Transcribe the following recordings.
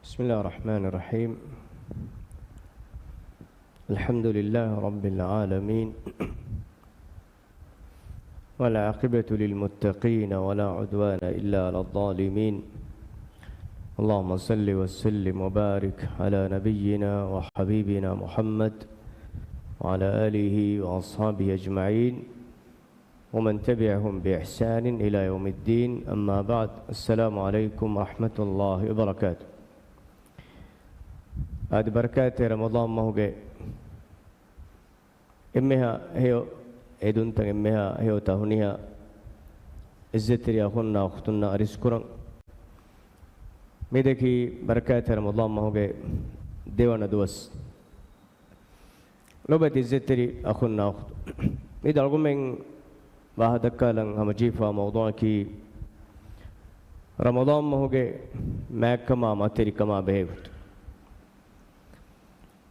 بسم الله الرحمن الرحيم. الحمد لله رب العالمين، والعاقبة للمتقين ولا عدوان إلا على الظالمين. اللهم صل وسلم وبارك على نبينا وحبيبنا محمد وعلى آله وأصحابه أجمعين ومن تبعهم بإحسان إلى يوم الدين. أما بعد، السلام عليكم ورحمة الله وبركاته. هذه بركات رمضان مهوجة إمها هي عيدون تان إمها هي تهونيها إزتري أخونا أختنا أريسكورن ميدكي بركات رمضان مهوجة ديوانا دوس لو بدي إزتري أخونا أخت ميد أرجومين واحد كلام هم جيفا موضوع كي رمضان مهوجة ما كما ما تري كما بهيفت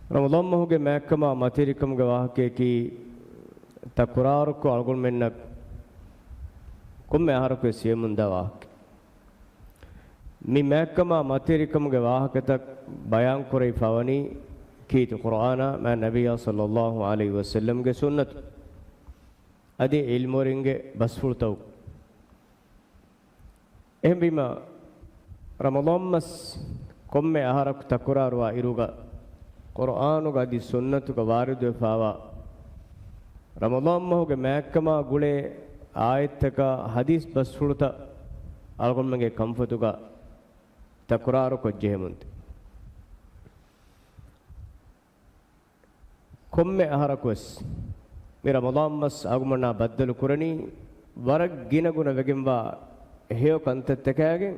رمضان مهوجة ما كما ما تري كم جواه كي تكرار کو أرجون منك كم مهارك سيمون دواك مي ما كما ما تري كم جواه كتك بيان كوري فواني كي القرآن مع النبي صلى الله عليه وسلم كسنة أدي علمورينج بس فرتاو إهم بما رمضان مس كم أهارك تكرار وإيروغا قرآن وغادي سنة وغارد وفاوا رمضان ما هو كماكما غولي آيتك حديث بس فرتا ألقون منك كمفتوغا تكرار كجهمنت كم أهارك وس رمضان مس أغمنا بدل كورني ورق جينا غنا وجنبا هيو كنت تكاعي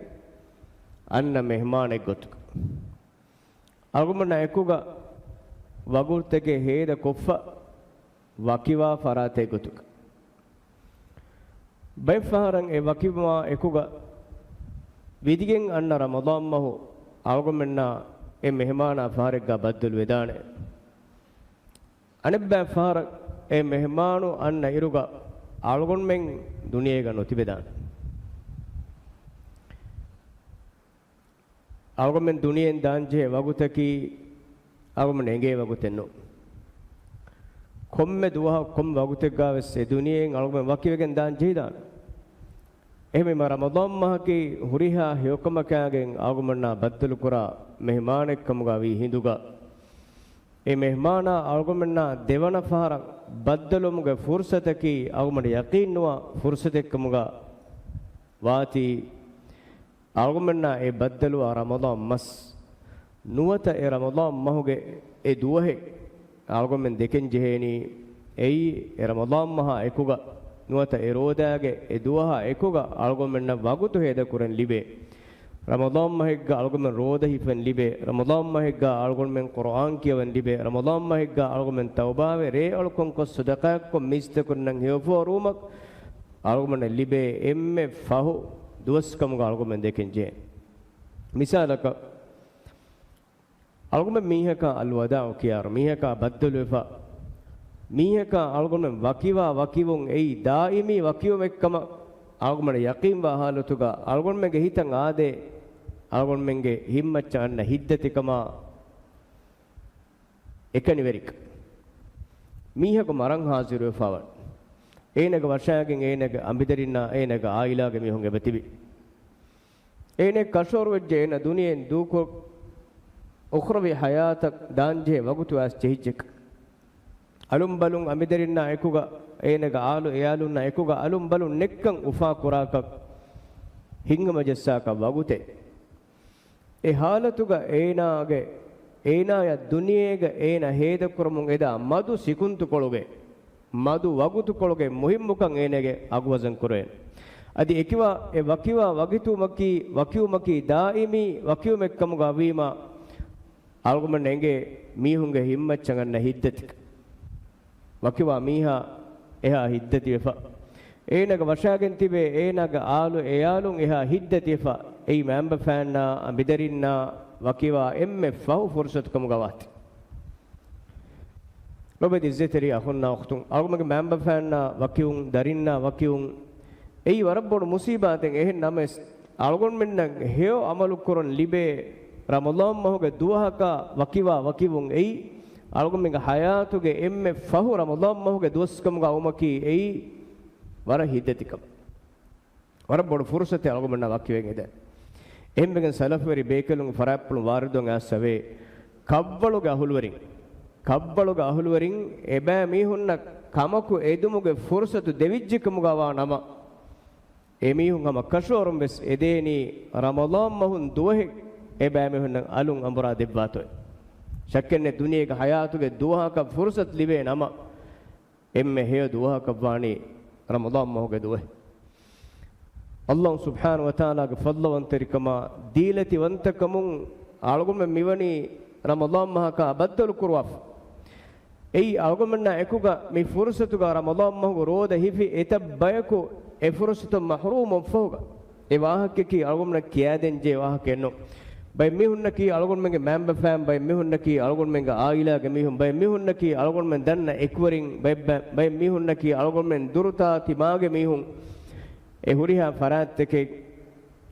أن مهمان إغوتك أغمنا إكوغا وغورتك هيدا كوفا وكيوا فراتة إغوتك بيفهرن وكيوا إكوغا ويدين أن رمضان ما هو أغمنا مهمان أفارقا بدل ودانه أنبأ فهر مهمانو أن إيروغا ألغون من دنيا نوتيبدان ألغون من دنيا دانجه وغوتكي ألغون من إنجي وغوتنو كم دوها كم وغوتكا وس دنيا ألغون من وكيوكن دانجه دان එහෙම රමදාන් මාහකේ හුරිහා හයකමකයන්ගෙන් ආගමනා බද්දලු කුරා මෙහමානෙක්කම ගාවි හිඳුගා ඒ මෙහමානා ආගමනා දෙවන පාරක් බද්දලුමුගේ ෆුර්සතකි ආගමඩ යකීන්නවා ෆුර්සතෙක්කමුගා වාති ආගමනා ඒ බද්දලු රමදාන් මස් නුවත ඒ රමදාන් මහුගේ ඒ දුවහෙ ආගමෙන් දෙකෙන් ජෙහෙනි එයි ඒ රමදාන් මහා එකුගා නුවත එරෝදාගේ එදුවහ එකුගා අල්ගොමෙන්න වගුතු හේද කුරන් ලිබේ රමදාන් මහෙග්ගා අල්ගොමෙන් රෝද හිෆෙන් ලිබේ රමදාන් මහෙග්ගා අල්ගොමෙන් කුර්ආන් කියවන් ලිබේ රමදාන් මහෙග්ගා අල්ගොමෙන් තවබාවේ රේ අල්කොන් කො සදකාක් කො මිස්ත කුන්නන් හේෆෝ රූමක් අල්ගොමෙන් ලිබේ එම්මෙ ෆහු දුවස්කම අල්ගොමෙන් දෙකෙන් ජේ මිසාලක අල්ගොමෙන් මීහක අල්වදා කියාර මීහක බද්දලු එෆා මීහක අල්ගොමෙන් වකිවා වකිවුන් එයි දායිමි වකියුම් එක්කම අල්ගොමන යකීම් වහලතුගා අල්ගොමෙන්ගේ හිතන් ආදේ අල්ගොමෙන්ගේ හිම්මච්චන්න හිද්දතිකම එකනිවරික මීහක මරං හාසිරුව ෆවන් ඒනක වර්ෂාගෙන් ඒනක අඹිදරින්න ඒනක ආයිලාගේ මිහුන්ගේ බතිබි ඒනේ කෂෝර වෙජ්ජේ එන දුනියෙන් දූකෝ උඛරවි හයාතක් දාන්ජේ වගුතු ඇස් චෙහිච්චක අලුම් බලුන් අමිදරින්න එකුගා ඒනක ආලු එයාලුන්න එකුගා අලුම් බලුන් නෙක්කන් උෆා කුරාකක් හිංගම ජස්සාක වගුතේ ඒ හාලතුගා ඒනාගේ ඒනාය දුනියේගේ ඒන හේද කුරමුන් එදා මදු සිකුන්තු කොළුගේ මදු වගුතු කොළුගේ මුහිම්මුකන් ඒනගේ අගවසන් කුරේ අදි එකිවා ඒ වකිවා වකියුමකි දායිමි වකියුමෙක්කම ගවීමා අල්ගොම නෙගේ මීහුන්ගේ හිම්මච්චන් හිද්දතික වකිවා මීහා එහා හිද්දති වෙෆා ඒනක වශාගෙන් තිබේ ඒනක ආලු එයාලුන් එහා හිද්දති වෙෆා එයි මෑම්බ ෆෑන්නා අඹිදරින්නා වකිවා එම්මෙ ෆහු ෆුර්සත්කම ගවත් ලොබෙ දිස්සෙතරි අහුන්නා උක්තුන් අල්ගොමගේ මෑම්බ ෆෑන්නා වකියුන් දරින්නා වකියුන් එයි වරබ්බොඩ මුසීබාතෙන් එහෙන් නමස් අල්ගොන් මෙන්න හේව අමලු කරන් ලිබේ Ramadan mahuge duhaka wakiwa wakivun ei algomenga hayatuge emme fahu Ramadan mahuge duskamuga umaki ei wara hidetikam wara bodu fursate algomenna wakiwen ede emmegen salafwari bekelun farappulun waridun asave kabbaluge ahulwarin eba mihunna kamaku edumuge fursatu devijjikamuga wa nama emihun ama kashorum bes edeni Ramadan mahun duhe eba mihunna alun ambura debbato shakkenne duniyege hayatuge duhaka fursat libe nama emme he duhaka wani Ramadan mahuge duhe Allah subhanahu wa ta'ala ge fadlawantarikama dilati wantakamun algume miwani Ramadan mahaka abaddalu kurwaf ei algomenna ekuga mi fursatuga Ramadan mahuge roda hifi etabbayaku e fursatu mahrumum foga e wahake ki algomna kiyaden je wahake no bay mihunna ki algon menge member fam bay mihunna ki algon menge aila ge mihun bay mihunna ki algon men danna ekwarin bay mihunna ki algon men durta timage mihun e huriha farat teke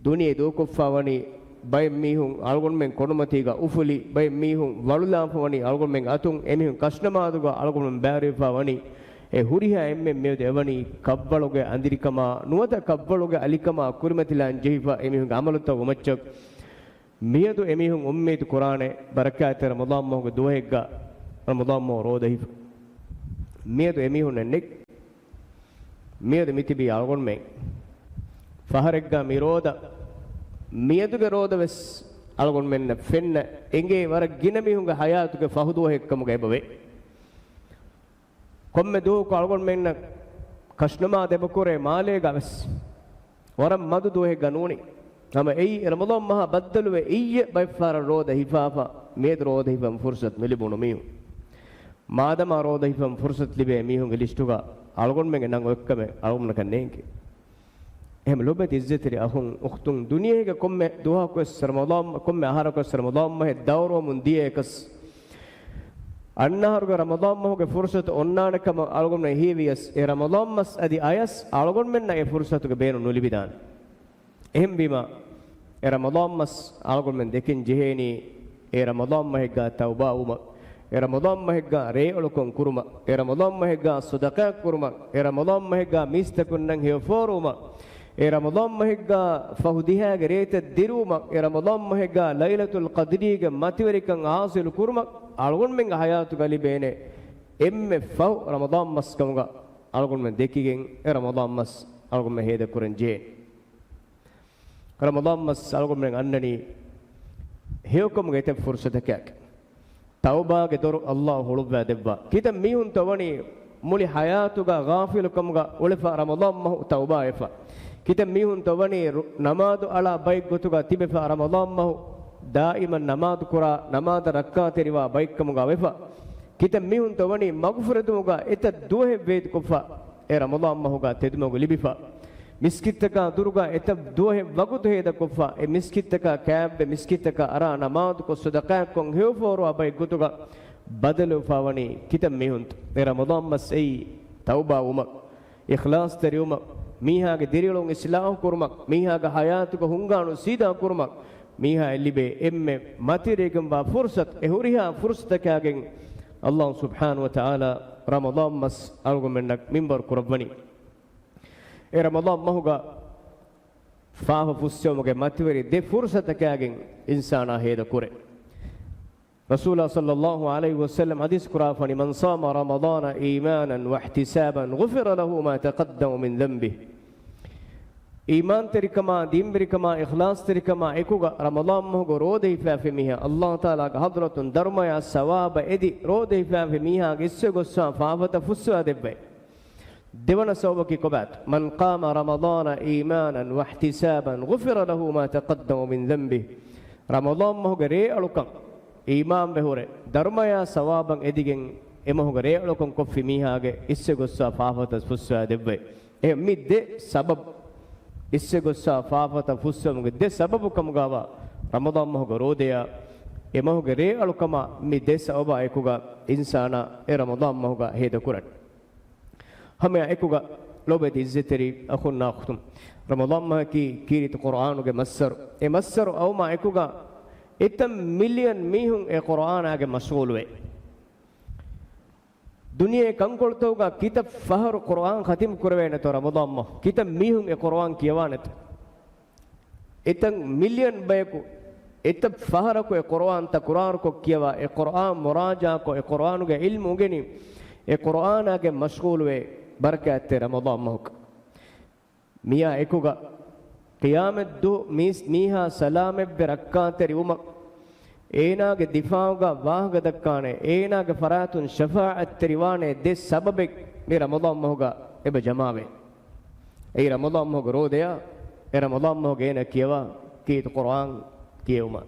duniye do koffawani bay mihun algon men konumatiga ufuli bay mihun walulafawani algon men atun emihun kashnamaduga algon men barifawani e huriha emme me devani kabbaluge andirikama nuwata kabbaluge alikama kurmatilan jehifa emihun amaluta umachak miyadu emihun ummeed qur'ane barakat Ramadan mahuge duhegga Ramadan mo rodahi miyadu emihun nek miyadu mitibi algon men faharegga miroda miyaduge roda wes algon men fenna enge war ginamihunge hayatuge fahudu hekkamuge ebave komme do ko algon men kashnama debakore male gaves waram madu duhegga nuni nama ei Ramadan maha baddaluwe iyye bayfara roda hifafa med roda hifam fursat melibunu mihu madama roda hifam fursat libe mihunge listuga algon men nang okkame algon kannenke ehm lobet izzetri ahun ukhtun duniyege komme duha ko Ramadan komme ahara ko Ramadan mahe dawro mun diekas annaharga Ramadan mahuge fursat onnanakam algon men hivias e Ramadan mas adi ayas algon men e fursatuge beenu nulibidan ehm bima e Ramadan mas algon men dekin jeheni e Ramadan mahega tauba uma e Ramadan mahega reolukon kuruma e Ramadan mahega sadaqa kuruma e Ramadan mahega mistakunnan heforuma e Ramadan mahega fahudiha gerete diruma e Ramadan mahega lailatul qadriga mativerikan hasil kuruma algon men hayatu galibene emme fahu Ramadan mas kamuga algon men dekigen e Ramadan mas algon men heda kurenje Ramadan mas algon men annani heokum gete fursatakak tauba ge dor Allah hulubba debba kita mihun tawani muli hayatuga ghafilukumga ulefa Ramadan mahu tauba efa kita mihun tawani namadu ala baik gotuga tibefa Ramadan mahu daiman namadu kura namada rakka teriwa baikkamuga wefa kita mihun tawani magfuratuga eta duhe ved kofa e Ramadan mahuga tedumogu libifa miskittaka durga eta duhe wagudu heda kofa e miskittaka kaabbe miskittaka ara namadu ko sadaqa kon heoforu abai gotuga badalu fawani kita mihun e Ramadan mas ei tauba uma ikhlas teriuma miha ge dirilon islah kurmak miha ge hayatu ko hunganu sida kurmak miha elibe emme matiregam ba fursat e huriha fursatakagen Allah subhanahu wa ta'ala Ramadan mas algomennak minbar kurabani e Ramadan mahuga faafa fussyomuge mativeri de fursatakagen insana heda kure Rasulullah sallallahu alaihi wasallam hadis kurafani man sama ramadana imanan wa ihtisaban ghufira lahu ma taqaddama min dhanbihi iman terikama dimberikama ikhlas terikama ekuga Ramadan mahuga rode hifafe miha Allah taala ga hadratun dharmaya sawaba edi rode hifafe miha gisse gossa faafata fusswa debbe devana sawbaki kobat man qama ramadana imanan wa ihtisaban ghufira lahu ma taqaddama min dhanbihi Ramadan mahuga re alukan iman behore dharmaya sawaban edigen emahuga re alukan koffi miha ge isse gossa faafata fusswa debbe e midde sabab isse gossa faafata fusswamuge de sababu kamugawa Ramadan mahuga rodeya emahuga re alukama mi de sababa ekuga insana e Ramadan mahuga heda kurat hame ekuga lobe izzeteri akhunna akhtum Ramadan ma ki kirit Qur'anuge massar e massar awma ekuga etam million mihun e Qur'an age mashghul we duniye kankoltoga kitab fahru Qur'an khatim kurwene to Ramadan ma kitab mihun e Qur'an kiyawanet etam million bayaku etab fahara ko e Qur'an ta Qur'an ko kiyawa e Qur'an muraja ko e Qur'an ge ilmu geni e Qur'an age mashghul we barkat Ramadan ma miya ekuga qiyamet du miha salame be rakkaate riuma eenage difauga waaga dakkane eenage faratun shafaat riwane de sababe me Ramadan moga ebe jamave ei Ramadan moga rodeya e Ramadan moga ena kiyawa kiit Qur'an kiyuma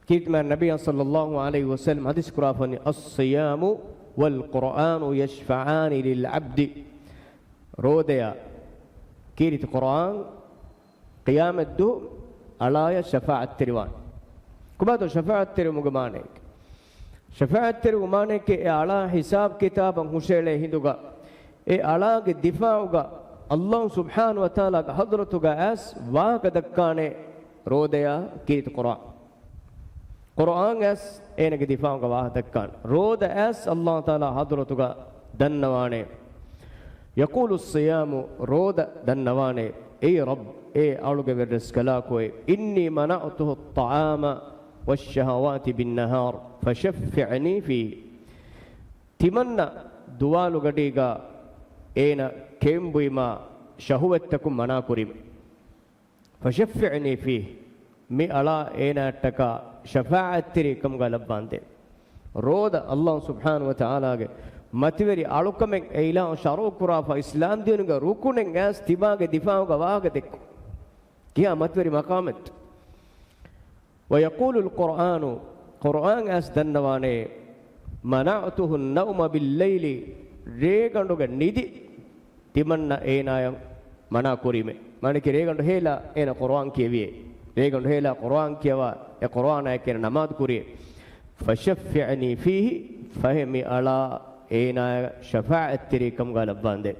kiit man nabiy sallallahu alaihi wasallam hadis kurafani as-siyamu wal Qur'anu yashfa'ani lil 'abdi rodeya kiit Qur'an qiyamet du alaya shafaat riwan kubato shafaat tere mugamane shafaat tere umane ke e ala hisab kitaban hushele hinduga e ala ge difauga Allah subhanahu wa taala ga hadratuga as waaga dakkane rodeya kiit Qur'an as enage difauga waaga dakkan roda as Allah taala hadratuga dannawane yaqulu as-siyamu roda dannawane ey rabb ey aluge verdes kala koy inni mana'tuhu at-ta'ama والشهوات بالنهار فشفعني فيه تمنى دوال غديغا اينا كيمبويما شهوتكم مناكريم فشفعني فيه مي الا اينا تكا شفاعت تريكم غلباندي رود الله سبحانه وتعالى متوري الوكمن ايلا شارو كرافا اسلام دينغا ركونن اس تيباغه دفاعغا واغه دك كيا متوري مقامت ويقول القرآن قرآن أسدنوانه منعته النوم بالليل ريغندوغ ندي تمنى اينا منا كوريمه مانكي ريغندو هيلا اينا قرآن كيويه ريغندو هيلا قرآن كيوا اي قرآن اكن نماز كوري فشفعني فيه فهمي على اينا شفاعة تريكم غالباندي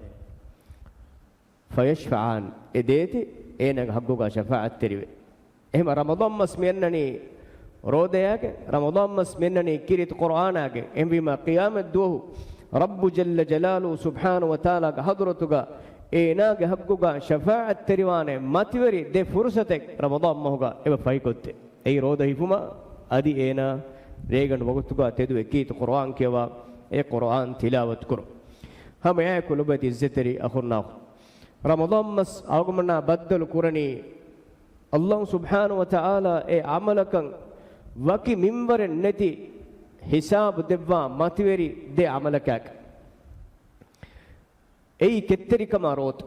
فيشفعان اديتي اينا حقوقا شفاعة تريوه එහෙම රමදාන් මස් මෙන්නනේ රෝදයාගේ රමදාන් මස් මෙන්නනේ කිරිත කුර්ආනාගේ එම්විම ඛියාමත් දුවහු රබ්බු ජල්ල ජලාලු සුබ්හානහු වතාලාගේ හදරතුගා ඒනාගේ හක්කුගා ශෆාඅත් තරිවානේ මතිවරි දෙ ෆුර්සතෙක් රමදාන් මහුගා එබ ෆයිකොත්තේ ඒ රෝද හිෆුමා අදි ඒනා රේගන් වගතුගා තෙදු එකීත කුර්ආන් කියවා ඒ කුර්ආන් තිලාවත් කරු හම යා කුලබති ඉස්සතරි අඛුන්නා රමදාන් මස් ආගමනා බද්දල් කුරණී Allah subhanahu wa ta'ala e amalakan waki minwaren neti hisab devwa mativeri de amalakak ei ketterikama rot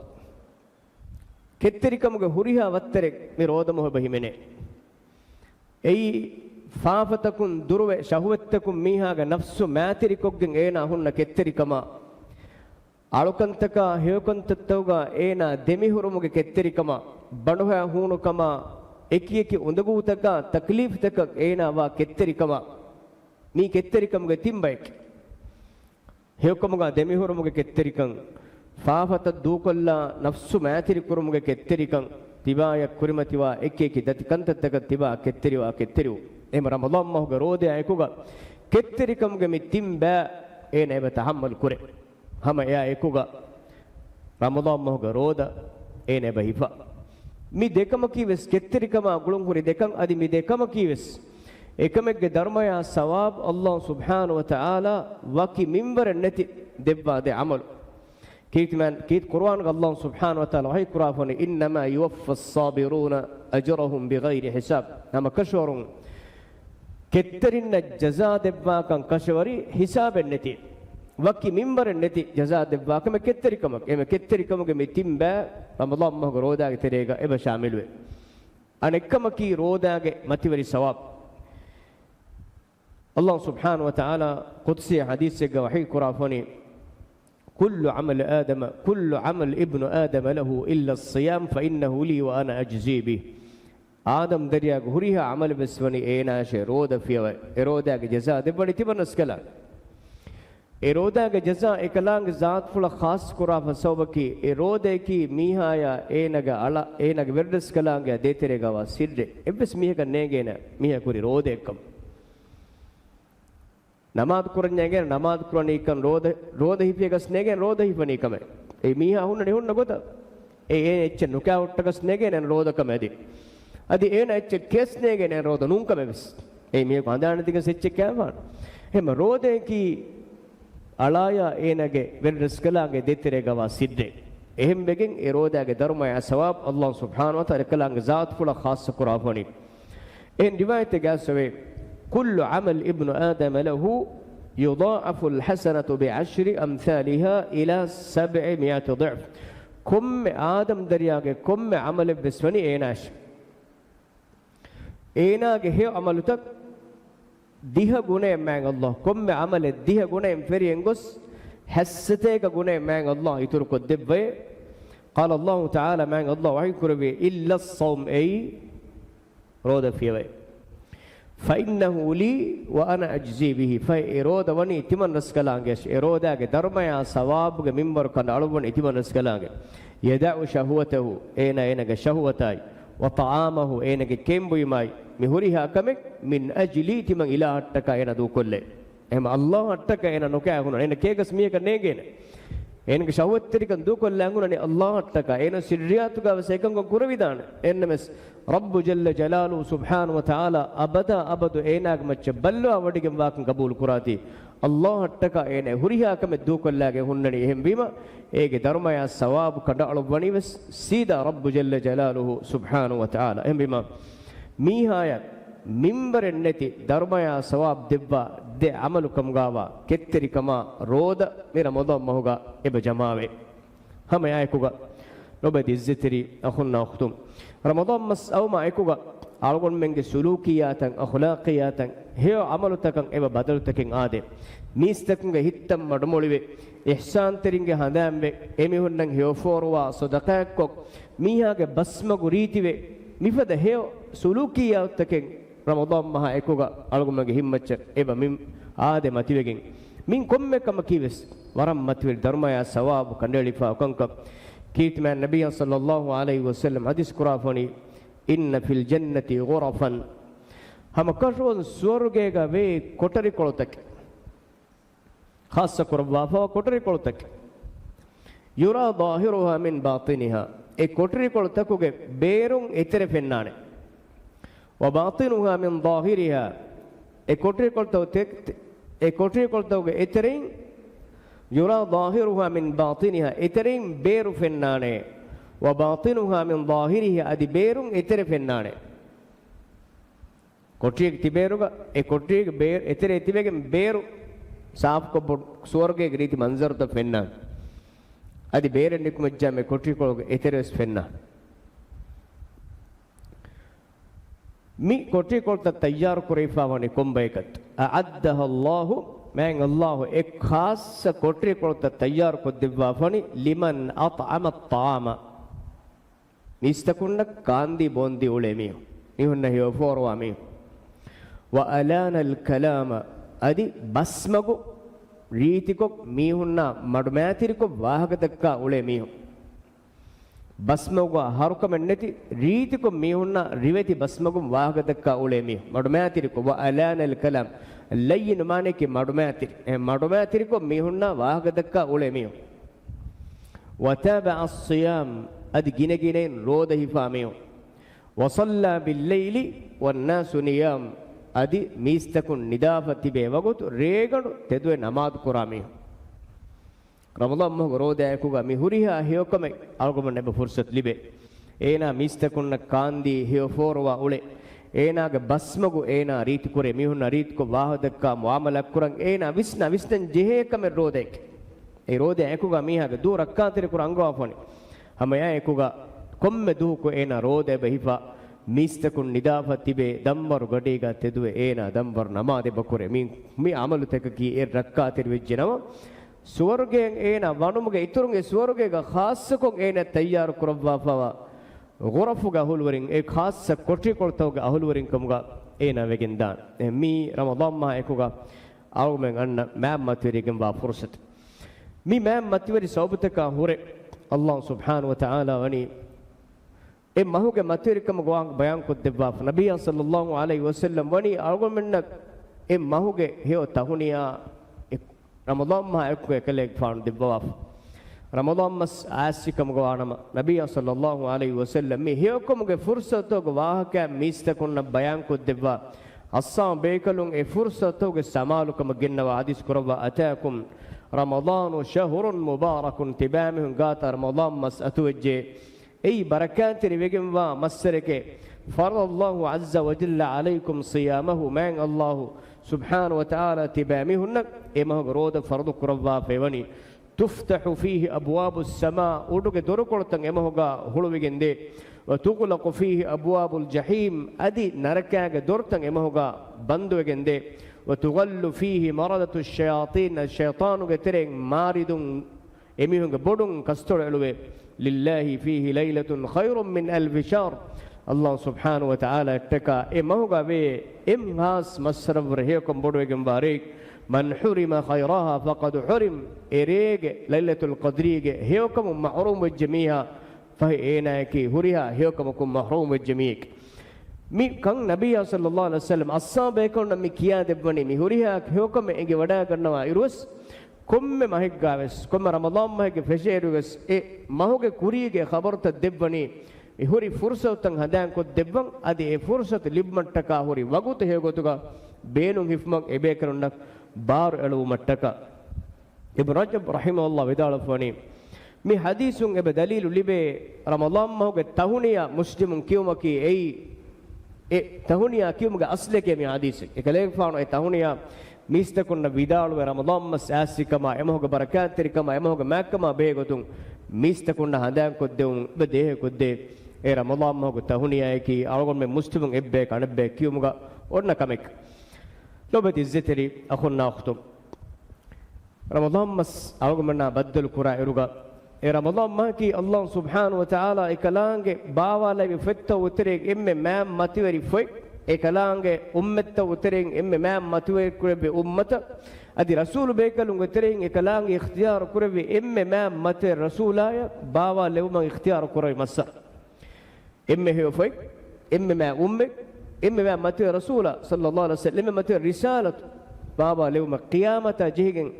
ketterikamuge huriha wattere me rodamuh bahimene ei faafatakun durwe shahwattakum mihaga nafsu maatirikoggen ena hunna ketterikama alukantaka heyukantattawga ena demihurumuge ketterikama banduha hunukama ekiyeki undagutaka taklif taka ena wa ketterikama mi ketterikamuge timbayek heyukamuga demihurumuge ketterikan faafata dukolla nafsu maathiri kurumuge ketterikan tibaya kurimatiwa ekiyeki datikantattaka tiba ketteriu em ramadan mahuga rode aykuga ketterikamuge mi timba ena eba tahammal kure hama ya ekuga ramadan mahuga roda ena eba hifa mi dekama kiwes ketterikama gulun huri dekan adi mi dekama kiwes ekamegge dharmaya sawab Allah subhanahu wa ta'ala waki minbar neti devwa de amal kit Qur'an Allah subhanahu wa ta'ala wahi kurafani innama yuwaffa as-sabiruna ajrahum bighayri hisab nama kashwarun ketterina jaza devwa kan kashwari hisaben neti waki minbar neti jaza devwa kame ketterikamak eme ketterikamuge mitimba ramadan mahuga rodaage terega eba shamilwe anekkamaki rodaage matiwari sawab Allah subhanahu wa ta'ala qudsi hadith ga wahi kurafani kullu amal adam kullu amal ibnu adam lahu illa as-siyam fa innahu li wa ana ajzi bih adam dariya huriha amal beswani ena she roda fiwa erodaage jaza debani tibanas kala erodaage jaza ekalange zaat fula khas kurafa sawbaki erodeki mihaya enaga ala enaga verdes kalange detere gawa sidde ebbes miheka negena miha kuri rodekam namaz kuranyage namaz kuranikan roda hipigas negen roda hipanikame e miha hunne hunna gota e ecche nuka uttagas negen roda kamedi adi ena ecche kes negen roda nunkame bes e miha kandana diga secche kaman hema rodeki alaya enage verdes kalange detere gawa sidde ehem begen erodage dharmaya sawab Allah subhanahu wa ta'ala kalange zaat fula khas kurafani en riwayat gaswe kullu amal ibnu adam lahu yudha'afu alhasanatu bi'ashri amthaliha ila 700 ضعف kum adam dariyage kum amal beswani enash enage he amalutak diha gune mang Allah komme amale diha gune ferien gos hassate ka gune mang Allah itur ko debbe qala Allah ta'ala mang Allah wa kurbi illa as-sawm ay roda fiwe fa innahu li wa ana ajzi bihi fa iroda wani timan raskalange iroda ge dharmaya sawab ge minbar kan alubun timan raskalange yada'u shahwatahu ena ge shahwatai wa ta'amahu ena ge kembuyimai mihuriha kamek min ajli timang ila attaka ena du kolle em Allah attaka ena noka aguna ena kegas miyaka negena enge shawatterikan du kolle aguna ni Allah attaka ena sirriyatu ga wasekan go kuravidana enmes rabbu jalla jalalu subhanahu wa ta'ala abada abadu enag macce ballu awadigem wakan qabul kurati Allah attaka ena huriha kamek du kollage hunnani ehem bima ege dharmaya sawab kada alu wanives sida rabbu jalla jalaluhu subhanahu wa ta'ala ehem bima mihaya minbaren neti dharmaya sawab debba de amalu kamgawa ketteri kama roda mera modam mahuga eba jamawe hama aykuga nobedi izzeteri akhunna ukhtum ramadan mas awma aykuga algon menge sulukiyatan akhlaqiyatan heo amalu takan eba badal takin ade mistakunge hittam madmoliwe ihsan teringe handambe emihunnan heo forwa sadaqakkok mihage basmagu ritiwe mifada heo sulukiyataken ramadan maha ekuga algumage himmacce eba min ade mativegen min komme kam kives waram mativil dharmaya sawab kandelifa kanka kitman nabiy sallallahu alaihi wasallam hadis kurafani inna fil jannati ghurafan hama kashon swargega ve kotari kolotak khassa kurwafa kotari kolotak yura zahiruha min batiniha e kotari kolotakuge berun etere fennane wa batinuha min zahiriha e kotari kolotakuge eterin yura zahiruha min batiniha eterin beru fennane wa batinuha min zahiriha adi berun etere fennane kotriyek tiberuga e kotriyek ber etere tibegen beru saaf ko swarge riti manzar ta fenna adi beren nikumajja me kotriyek eteres fenna mi kotriyek ta tayyar kuraifa wani kombaykat a'addaha Allah man Allah ek khas kotriyek ta tayyar ko divwa fani liman at'ama at-ta'ama nistakunna kandi bondi ulemi ihunna hiyo forwa mi wa alana al-kalama adi basmagu ರೀತಿಕೊ ಮೀಹುನ್ನ ಮಡುಮ್ಯಾತಿರಿಕೊ ವಾಹಕದಕ್ಕ ಉಳೆ ಮೀಹು ಬಸ್ಮಗು ಹರುಕಮೆನ್ನತಿ ರೀತಿಕೊ ಮೀಹುನ್ನ ರಿವೆತಿ ಬಸ್ಮಗು ವಾಹಕದಕ್ಕ ಉಳೆ ಮೀಹು ಮಡುಮ್ಯಾತಿರಿಕೊ ವ ಅಲಾನಲ್ ಕಲಾಂ ಲಯ್ಯಿನ ಮಾನೆಕಿ ಮಡುಮ್ಯಾತಿರಿಕೊ ಮೀಹುನ್ನ ವಾಹಕದಕ್ಕ ಉಳೆ ಮೀಹು ವತಾಬ ಅಸ್ಸಿಯಾಮ್ ಅದಿ ಗಿನೆ ರೋದ ಹಿಫಾ ಮೀಹು ವಸಲ್ಲ ಬಿಲ್ಲೈಲಿ ವನ್ನಾಸು ನಿಯಾಮ್ adi mistakun nidafati be wagut reganu teduwe namaz kurami ramadan mo roda ekuga mi huriha heyokame algoma nebe fursat libe ena mistakun kandi heyoforwa ule ena ge basmagu ena riti kore mihunna rit ko wahadakka muamalak kuran ena visnan jehekame rodek e roda ekuga miha ge du rakkatere kur angwa foni hamaya ekuga komme du ko ena roda be hifa mistakun nidafati be dambar gadiga teduwe ena dambar namade bakure mi amalu tekaki er rakkatir vejjenama swargen ena wanumuge iturunge swargega khassakon ena tayyar kurabwa fawa ghurafuga ahulwarin e khassa koti koltawga ahulwarin kamuga ena vegendan mi ramadan ma ekuga algomen anna ma'am matwerigen wa fursat mi ma'am matweri sawbutaka hure Allah subhanahu wa ta'ala wani e mahuge matwerikam goang bayan ko debwa nabiy sallallahu alaihi wasallam wani algomenna e mahuge heo tahuniya ramadan ma ekku ekelek faun debwa ramadan mas asikam goanama nabiy sallallahu alaihi wasallam mi heokum ge fursato go wahaka mistakonna bayan ko debwa assam bekalun e fursato ge samalukam ginnawa hadis kurwa ataakum ramadan shahrun mubarakun tibamihun gata ramadan mas atujje ei barakat rivegem wa masreke farallahu azza wa jalla alaykum siyamahu man allah subhanahu wa ta'ala tibamihun emahu roda fardu kurwa fevani tuftahu fihi abwabus samaa uduge dorukoltan emahuga huluwigende wa tuqlaqu fihi abwabul jahim adi narakaga dortan emahuga banduwegende wa tughallu fihi maradatu shayatin shaytanuge tereng maridun emihunge bodun kastol eluwe lillahi fihi laylatun khairun min alf shahr Allah subhanahu wa ta'ala ettaka emahuga ve emhas masravre hekom bodwegem barik man hurima khayraha faqad hurim erege laylatul qadrige heokum mahrum wajmiha fa enaki huriha heokum mahrum wajmik mi kan nabiy sallallahu alaihi wasallam ashabe kon mi kiya debwani mi huriha heokum enge wada gannawa irus komme mahiggaves komme ramadan mahige fesheruges e mahuge kurige khabarta debwani e huri fursatan hadan ko debwan adi e fursat libmattaka huri wagut hegotuga beenun hifmak ebe karunnak bar ಎಳುವು ಮಟ್ಟಕ ಇಬ್ನ್ ರಜಬ್ ರಹಿಮಹುಲ್ಲಾಹ್ ವಿದಾಳಫನಿ ಮಿ ಹದೀಸುನ್ ಎಬೆ ದಲೀಲು ಲಿಬೆ ರಮದಾನ್ ಮಹುಗೆ ತಹುನಿಯ ಮುಸ್ಲಿಮುನ್ ಕಿಯುಮಕಿ ಎಯಿ ಎ ತಹುನಿಯ ಕಿಯುಮಗೆ ಅಸ್ಲೆಕೆ ಮಿ ಹದೀಸ್ ಎಕಲೇಗ ಫಾನು ಎ ತಹುನಿಯ ಮೀಸ್ತಕುನ್ನ ವಿದಾಳುವೆ ರಮದಾನ್ ಮಸ್ ಆಸಿಕಮ ಎಮಹುಗೆ ಬರಕಾತಿರಿಕಮ ಎಮಹುಗೆ ಮ್ಯಾಕಮ ಬೇಗೊತುನ್ ಮೀಸ್ತಕುನ್ನ ಹದಾನ್ ಕೊದ್ದೆವು ಬೆ ದೇಹ ಕೊದ್ದೆ ಎ ರಮದಾನ್ ಮಹುಗೆ ತಹುನಿಯ ಏಕಿ ಅವಗೊನ್ ಮೆ ಮುಸ್ಲಿಮುನ್ ಎಬ್ಬೆ ಕಣಬೆ ಕಿಯುಮಗ ಒನ್ನ ಕಮೆಕ್ لوبت الزتري أخونا أختم رمضان مس أرجمنا بدل كرا إرجع رمضان ما كي الله سبحانه وتعالى إكلانج باوا لا يفتح وتريك ما ماتوري فوق إكلانج أمته وتريك ما ماتوري كرب أمته أدي رسول بيكلون وتريك إكلانج اختيار كرب ما مات رسولا باوا لهم اختيار كرب مسا هو فوق ما أمك ما مات رسول صلى الله عليه وسلم مات رسالة بابا لهم قيامة جهين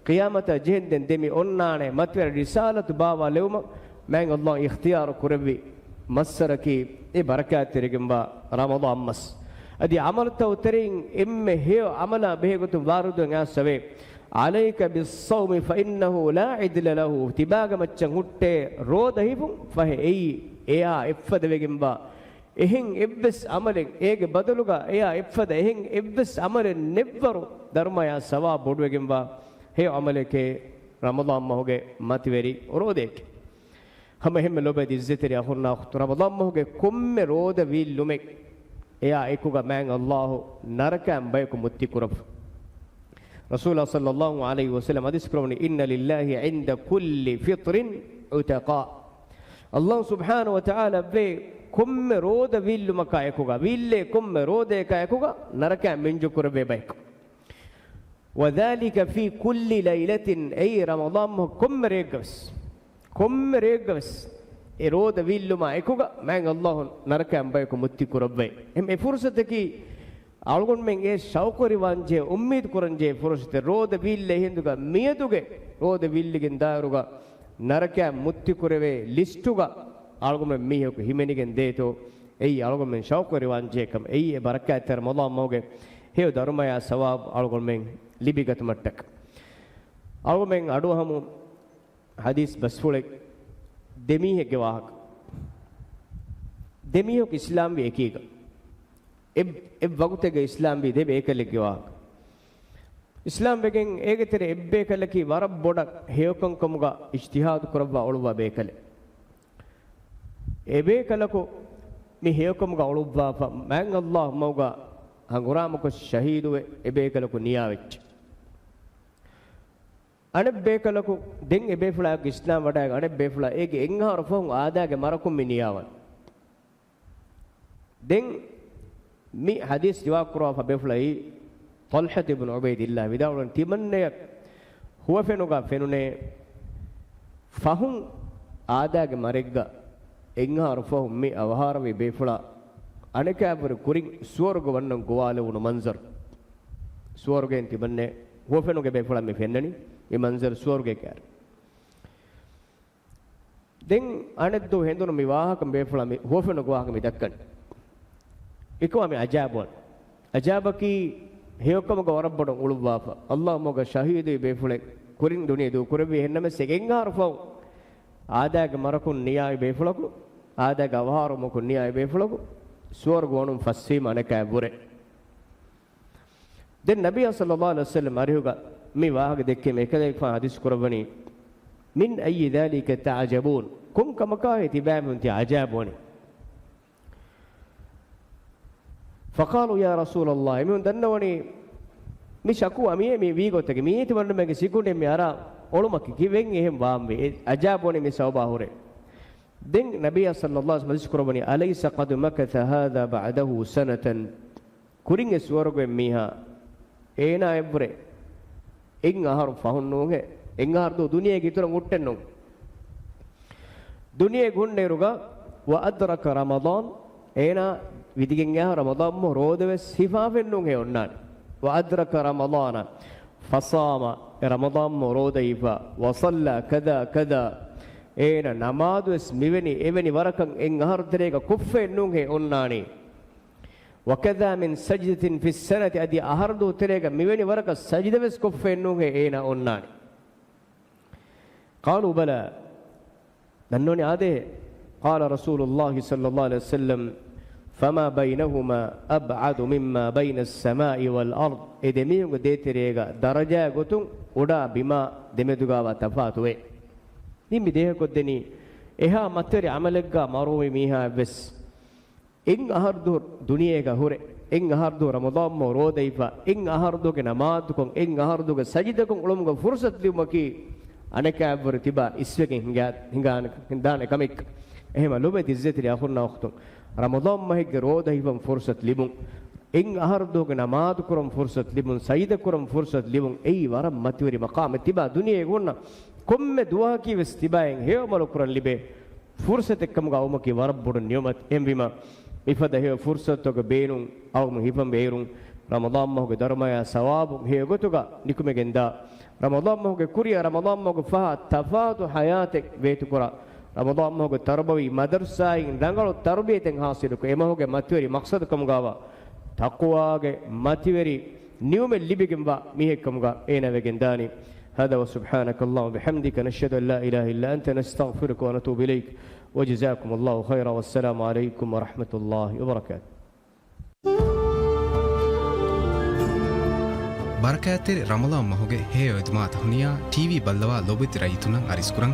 قيامة جهين دمي أنانة مات رسالة بابا لهم من الله اختيار كربي مسركي بركات رجمبا رمضان مس أدي عمل توترين هي عمل به قط وارد الناس سوي عليك بالصوم فإنه لا عدل له تباغ متشنغت رودهيب فهي إفد بجمبا එහෙන් එබ්බස් අමලෙන් ඒගේ බදලුගා එයා එප්පද එහෙන් එබ්බස් අමලෙන් නෙවරු ධර්මය සවා බොඩුවගෙන් වා හේ අමලකේ රමදාන් මහුගේ මතිවරි රෝදේක හැම හැම ලොබෙදි ඉස්සතරිය අහුන්නා රමදාන් මහුගේ කොම්මේ රෝද විල්ලුමෙක් එයා ඒකුගා මෑන් අල්ලාහ් නරකම් බයක මුත්ති කුරප් රසූලා සල්ලල්ලාහු අලයිහි වසල්ලම් හදිස් කරවනි ඉන්න ලිල්ලාහි ඉන්ද කුල්ලි ෆිත්රින් උතකා අල්ලාහ් සුබ්හානහු වතාලා බේ komme roda villu maka ekuga ville komme rode ka ekuga naraka minju kurbe bayk wadhalika fi kulli laylatin ay ramadan komme regas e roda villu ma ekuga man allah naraka bayk mutti kurbe em e fursate ki algon men e shawkori wanje ummid kuranje fursate roda ville hinduga miyaduge roda villigen daruga naraka mutti kurbe listuga algomen mihok himenigen deto ei algomen shawkori wanjekam ei barakat ramadan moge he dharmaya sawab algomen libigat mattak algomen aduhamu hadis basfulek demihege wahak demihok islam bi ekiga eb wagutege islam bi debe ekalege wahak islam begen egetere ebbe kalaki warab bodak heokon komuga ijtihad kurabba oluwa bekale ebe kalako mi heokum ga ulubba man allah mawga hangurama ko shahidu ebe kalako niyawech anebbe kalako den ebe fula islam wada anebbe fula ege enhar fon aadage marakum mi niyawan den mi hadis riwa kurwa fa be fula طلحة بن عبيد الله بداولن تمنى هو فنوغا فنونه فهم ආදාගේ මරෙග්ග එංහාර ෆහුම් මේ අවහාරවේ බේෆුලා අනකෑවර කුරින් ස්වර්ග වන්නන් ගෝවාල වුණ මන්සර් ස්වර්ගෙන් තිබන්නේ හොෆෙනුගේ බේෆුලා මේ ෆෙන්නනි මේ මන්සර් ස්වර්ගේ කෑර දෙන් අනෙද්දෝ හෙන්දුන මේ වාහකම් බේෆුලා මේ හොෆෙනු ගෝවාක මේ දක්කන් එකවා මේ අජාබවන් අජාබකි හේයොක්කම ගවරබ්බඩ උළුවාප අල්ලාහ් මොග ශහීදේ බේෆුලේ කුරින් දුනිය දු කුරබි හෙන්නම සෙගෙන්හාර ෆහුම් ආදාගේ මරකුන් නියාය බේෆුලකු ආදාගේ අවහාරමුකුන් නියාය බේෆුලකු ස්වර්ග වණුම් ෆස්සීම අනකෑ බුරේ දැන් නබිය සල්ලල්ලාහු අලයිහි වසල්ලම් අරිහුගා මේ වාහක දෙකේ මේක දෙකම හදිස් කරවණි මින් අයි ذلك تعجبون කුම් කමකායේ තිබෑමුන් ති අජාබෝනි فقالوا يا رسول الله من دنوني මේ ශකු අමියේ මේ වීගොතගේ මේ තිබන්න මගේ සිකුණේ මේ අර ඔළුමක කිවෙන් එහෙම වාම්වේ අජාබෝනේ මේ සවබාහුරේ දෙන් නබිය සල්ලල්ලාහු අලයිහි වසල්ලම් කරවණි අලයිස قد مكث هذا بعده سنه කුරින් ස්වර්ගෙ මීහා ඒනා එබ්රේ එන් අහරු ෆහුන්නෝගේ එන් අහරු දුනියේ ගිතර මුට්ටෙන්නෝ දුනියේ ගුන්නේරුගා වඅද්රක රමදාන් ඒනා විදිගෙන් යා රමදාන් මො රෝදවෙස් හිෆාවෙන්නෝ ගේ ඔන්නානි وأدرك رمضان فصام رمضان مروديفا وصلى كذا كذا أين نماذ اسميني إبني وركن إن هر تريك كف نوعه أناني وكذا من سجدة في السنة أدي أهردو تريك ميني ورك سجدة بس كف نوعه أين أناني قالوا بلى ننوني هذا قال رسول الله صلى الله عليه وسلم فما بينهما أبعد مما بين السماء والأرض إدميون ديتريغا درجة غتون ودا بما دمدغا وتفاتوي نيم بده كدني إها متر عملك مروي ميها بس إن أهردو دنياغا هوري إن أهردو رمضان مروديفا إن أهردو كنماتكم إن أهردو سجدكم علمك فرصة لمكي أنا كابر تبا إسوكين هنگان كميك إهما لوبة إزتري أخونا أختم رمضان ما هيك روده يفهم فرصة لبون إن أهردوك نماذ كرم فرصة لبون سيد كرم فرصة لبون أي ورم متوري مقام تبا دنيا يقولنا كم دعاء كي وستباين هي مالو كرن لبه فرصة كم قاوم كي ورب بدن يومت إم بما إفده هي فرصة توك بينون أو مهيفم بيرون رمضان ما هو درمايا ثواب هي قطعة نكمل جندا رمضان ما هو كوريا رمضان ما هو فها تفاوت حياتك بيت كورا رمضان ما هو تربوي مدرسة إن دعالو تربية تنحاسيلو كإما هو كماتوري مقصد كم قاوا تقوى ماتوري نيوم اللي بيجمع ميه كم قا أين بيجنداني هذا وسبحانك الله وبحمدك نشهد أن لا إله إلا أنت نستغفرك ونتوب إليك وجزاكم الله خيرا والسلام عليكم ورحمة الله وبركاته بركات رمضان ما هو هي ودمات هنيا تي في بلوا لوبت رايتونا أريسكوران